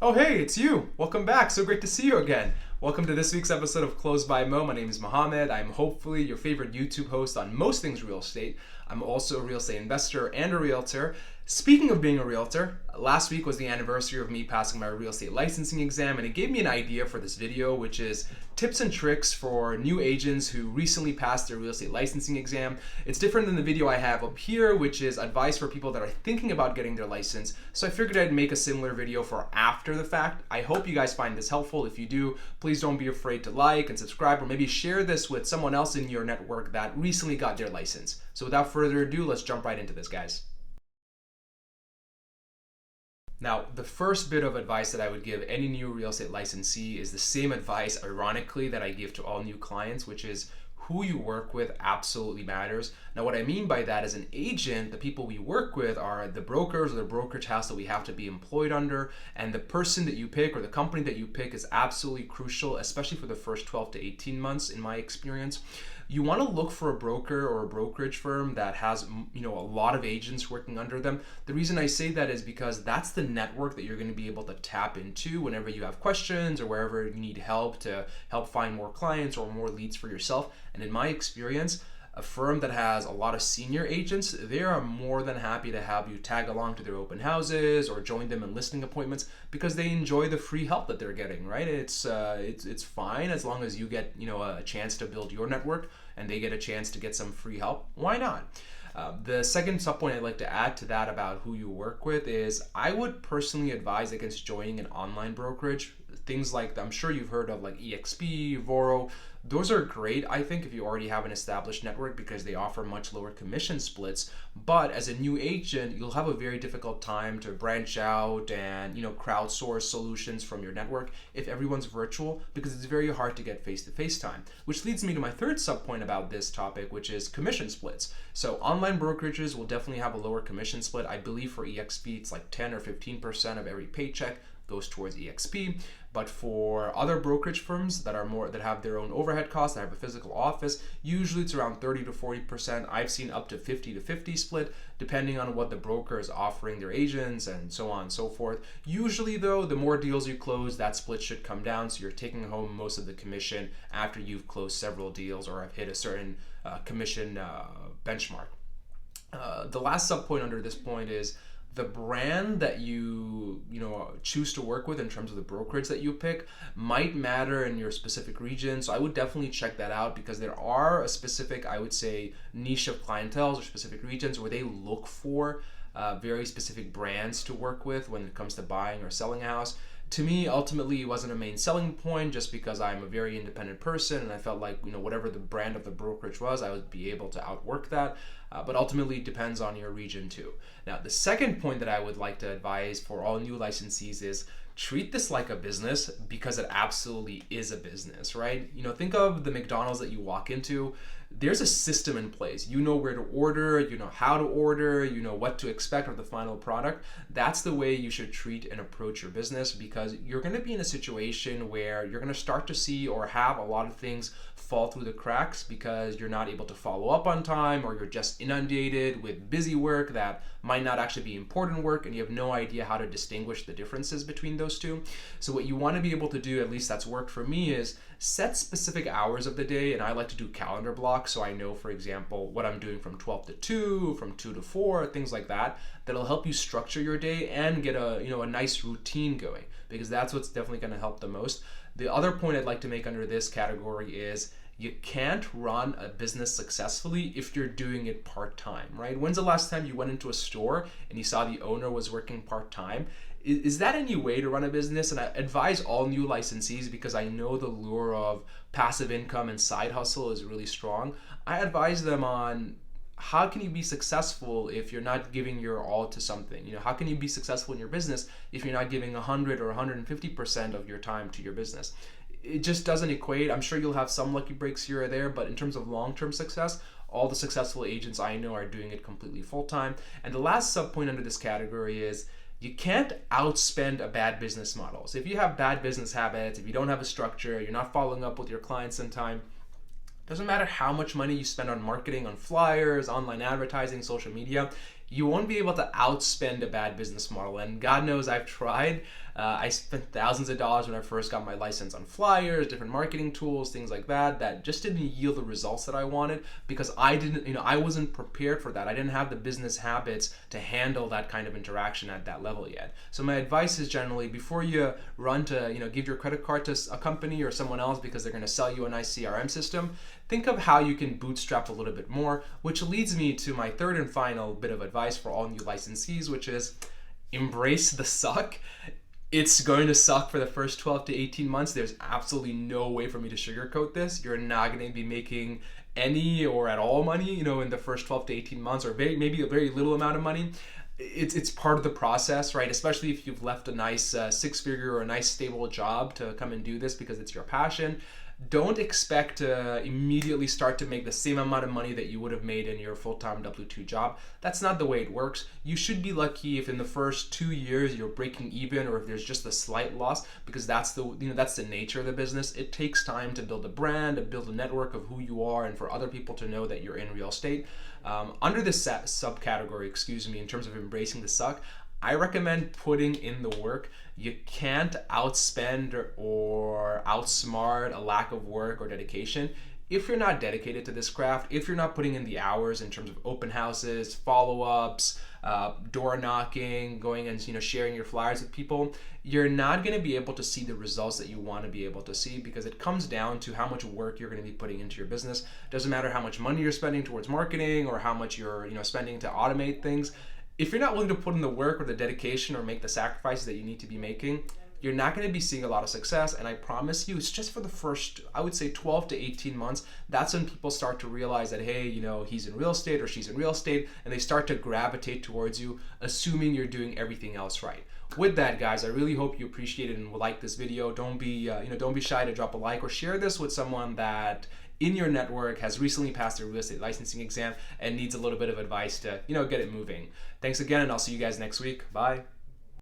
Oh, hey, it's you. Welcome back. So great to see you again. Welcome to this week's episode of Close by Mo. My name is Mohammed. I'm hopefully your favorite YouTube host on most things real estate. I'm also a real estate investor and a realtor. Speaking of being a realtor, last week was the anniversary of me passing my real estate licensing exam, and it gave me an idea for this video, which is tips and tricks for new agents who recently passed their real estate licensing exam. It's different than the video I have up here, which is advice for people that are thinking about getting their license. So I figured I'd make a similar video for after the fact. I hope you guys find this helpful. If you do, please don't be afraid to like and subscribe, or maybe share this with someone else in your network that recently got their license. So without further ado, let's jump right into this, guys. Now, the first bit of advice that I would give any new real estate licensee is the same advice, ironically, that I give to all new clients, which is who you work with absolutely matters. Now, what I mean by that as an agent, the people we work with are the brokers or the brokerage house that we have to be employed under, and the person that you pick or the company that you pick is absolutely crucial, especially for the first 12 to 18 months, in my experience. You want to look for a broker or a brokerage firm that has, a lot of agents working under them. The reason I say that is because that's the network that you're going to be able to tap into whenever you have questions or wherever you need help to help find more clients or more leads for yourself. And in my experience, a firm that has a lot of senior agents, they are more than happy to have you tag along to their open houses or join them in listing appointments because they enjoy the free help that they're getting, right? It's fine as long as you get a chance to build your network and they get a chance to get some free help. Why not? The second sub point I'd like to add to that about who you work with is I would personally advise against joining an online brokerage. Things like, I'm sure you've heard of like EXP, Voro. Those are great, I think, if you already have an established network because they offer much lower commission splits. But as a new agent, you'll have a very difficult time to branch out and crowdsource solutions from your network if everyone's virtual because it's very hard to get face-to-face time. Which leads me to my third sub point about this topic, which is commission splits. So online brokerages will definitely have a lower commission split. I believe for EXP, it's like 10 or 15% of every paycheck goes towards EXP. But for other brokerage firms that have their own overhead costs, that have a physical office, usually it's around 30 to 40%. I've seen up to 50 to 50 split, depending on what the broker is offering their agents and so on and so forth. Usually though, the more deals you close, that split should come down, so you're taking home most of the commission after you've closed several deals or have hit a certain commission benchmark. The last sub point under this point is the brand that you choose to work with in terms of the brokerage that you pick might matter in your specific region. So I would definitely check that out because there are a specific, I would say, niche of clientele or specific regions where they look for very specific brands to work with when it comes to buying or selling a house. To me, ultimately, it wasn't a main selling point just because I'm a very independent person and I felt like, whatever the brand of the brokerage was, I would be able to outwork that. But ultimately, it depends on your region too. Now, the second point that I would like to advise for all new licensees is treat this like a business because it absolutely is a business, right? Think of the McDonald's that you walk into. There's a system in place. You know where to order, you know how to order, you know what to expect of the final product. That's the way you should treat and approach your business because you're going to be in a situation where you're going to start to see or have a lot of things fall through the cracks because you're not able to follow up on time or you're just inundated with busy work that might not actually be important work and you have no idea how to distinguish the differences between those two. So what you want to be able to do, at least that's worked for me, is set specific hours of the day, and I like to do calendar blocks so I know, for example, what I'm doing from 12 to 2, from 2 to 4, things like that. That'll help you structure your day and get a nice routine going because that's what's definitely going to help the most. The other point I'd like to make under this category is you can't run a business successfully if you're doing it part-time, right? When's the last time you went into a store and you saw the owner was working part-time? Is that any way to run a business? And I advise all new licensees because I know the lure of passive income and side hustle is really strong. I advise them on how can you be successful if you're not giving your all to something? How can you be successful in your business if you're not giving 100 or 150% of your time to your business? It just doesn't equate. I'm sure you'll have some lucky breaks here or there, but in terms of long-term success, all the successful agents I know are doing it completely full-time. And the last sub point under this category is you can't outspend a bad business model. So if you have bad business habits, if you don't have a structure, you're not following up with your clients in time, doesn't matter how much money you spend on marketing, on flyers, online advertising, social media, you won't be able to outspend a bad business model. And God knows I've tried. I spent thousands of dollars when I first got my license on flyers, different marketing tools, things like that, that just didn't yield the results that I wanted because I didn't, I wasn't prepared for that. I didn't have the business habits to handle that kind of interaction at that level yet. So my advice is generally before you run to, give your credit card to a company or someone else because they're going to sell you a nice CRM system, think of how you can bootstrap a little bit more, which leads me to my third and final bit of advice for all new licensees, which is embrace the suck. It's going to suck for the first 12 to 18 months. There's absolutely no way for me to sugarcoat this. You're not going to be making any or at all money, in the first 12 to 18 months, or maybe a very little amount of money. It's part of the process, right? Especially if you've left a nice six-figure or a nice stable job to come and do this because it's your passion. Don't expect to immediately start to make the same amount of money that you would have made in your full-time W-2 job. That's not the way it works. You should be lucky if in the first 2 years you're breaking even, or if there's just a slight loss, because that's the nature of the business. It takes time to build a brand, to build a network of who you are, and for other people to know that you're in real estate. Under this subcategory, in terms of embracing the suck, I recommend putting in the work. You can't outspend or outsmart a lack of work or dedication. If you're not dedicated to this craft, if you're not putting in the hours in terms of open houses, follow-ups, door knocking, going and sharing your flyers with people, you're not going to be able to see the results that you want to be able to see, because it comes down to how much work you're going to be putting into your business. It doesn't matter how much money you're spending towards marketing or how much you're spending to automate things. If you're not willing to put in the work or the dedication or make the sacrifices that you need to be making, you're not going to be seeing a lot of success. And I promise you, it's just for the first, I would say 12 to 18 months. That's when people start to realize that, hey, he's in real estate or she's in real estate, and they start to gravitate towards you, assuming you're doing everything else right. With that, guys, I really hope you appreciate it and will like this video. Don't be shy to drop a like or share this with someone that in your network has recently passed their real estate licensing exam and needs a little bit of advice to, get it moving. Thanks again, and I'll see you guys next week. Bye.